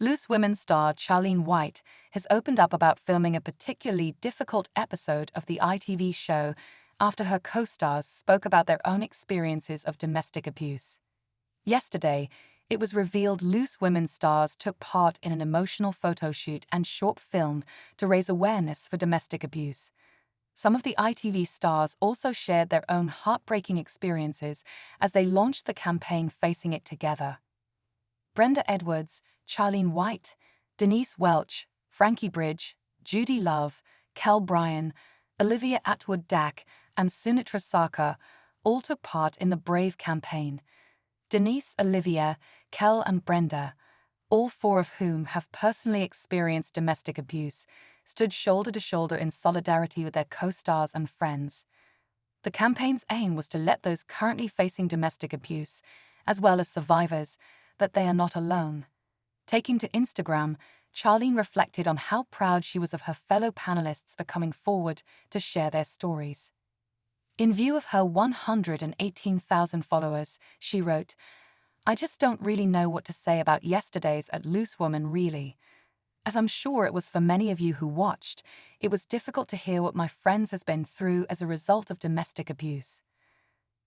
Loose Women star Charlene White has opened up about filming a particularly difficult episode of the ITV show after her co-stars spoke about their own experiences of domestic abuse. Yesterday, it was revealed Loose Women stars took part in an emotional photo shoot and short film to raise awareness for domestic abuse. Some of the ITV stars also shared their own heartbreaking experiences as they launched the campaign Facing It Together. Brenda Edwards, Charlene White, Denise Welch, Frankie Bridge, Judy Love, Kel Bryan, Olivia Atwood-Dack, and Sunitra Sarkar all took part in the Brave campaign. Denise, Olivia, Kel and Brenda, all four of whom have personally experienced domestic abuse, stood shoulder to shoulder in solidarity with their co-stars and friends. The campaign's aim was to let those currently facing domestic abuse, as well as survivors, that they are not alone. Taking to Instagram, Charlene reflected on how proud she was of her fellow panelists for coming forward to share their stories. In view of her 118,000 followers, she wrote, "I just don't really know what to say about yesterday's at Loose Woman really. As I'm sure it was for many of you who watched, it was difficult to hear what my friends has been through as a result of domestic abuse.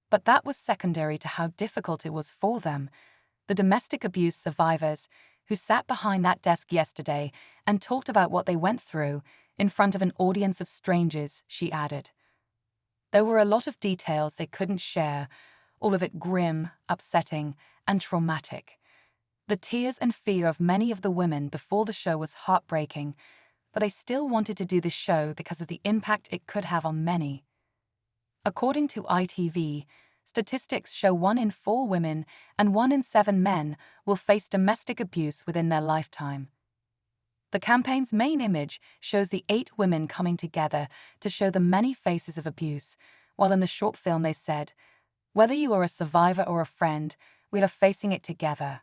But that was secondary to how difficult it was for them, the domestic abuse survivors, who sat behind that desk yesterday and talked about what they went through in front of an audience of strangers," she added. There were a lot of details they couldn't share, all of it grim, upsetting, and traumatic. The tears and fear of many of the women before the show was heartbreaking, but I still wanted to do the show because of the impact it could have on many. According to ITV, statistics show 1 in 4 women and 1 in 7 men will face domestic abuse within their lifetime. The campaign's main image shows the 8 women coming together to show the many faces of abuse, while in the short film they said, "Whether you are a survivor or a friend, we are facing it together."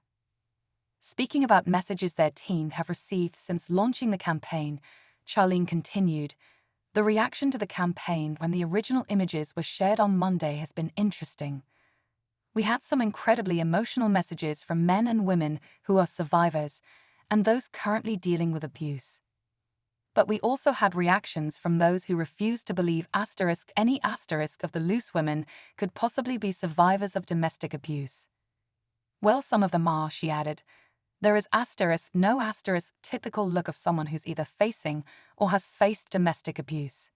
Speaking about messages their team have received since launching the campaign, Charlene continued, "The reaction to the campaign when the original images were shared on Monday has been interesting. We had some incredibly emotional messages from men and women who are survivors and those currently dealing with abuse. But we also had reactions from those who refused to believe any asterisk of the Loose Women could possibly be survivors of domestic abuse. Well, some of them are," she added. "There is no asterisk typical look of someone who's either facing or has faced domestic abuse."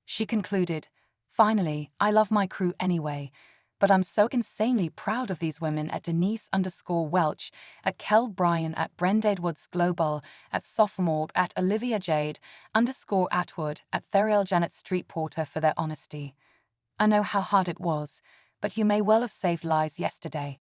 She concluded, "Finally, I love my crew anyway, but I'm so insanely proud of these women at Denise_Welch, at Kel Bryan, at Brenda Edwards Global, at Sophomore, at Olivia Jade_Atwood, at Theriel Janet Street Porter for their honesty. I know how hard it was, but you may well have saved lives yesterday."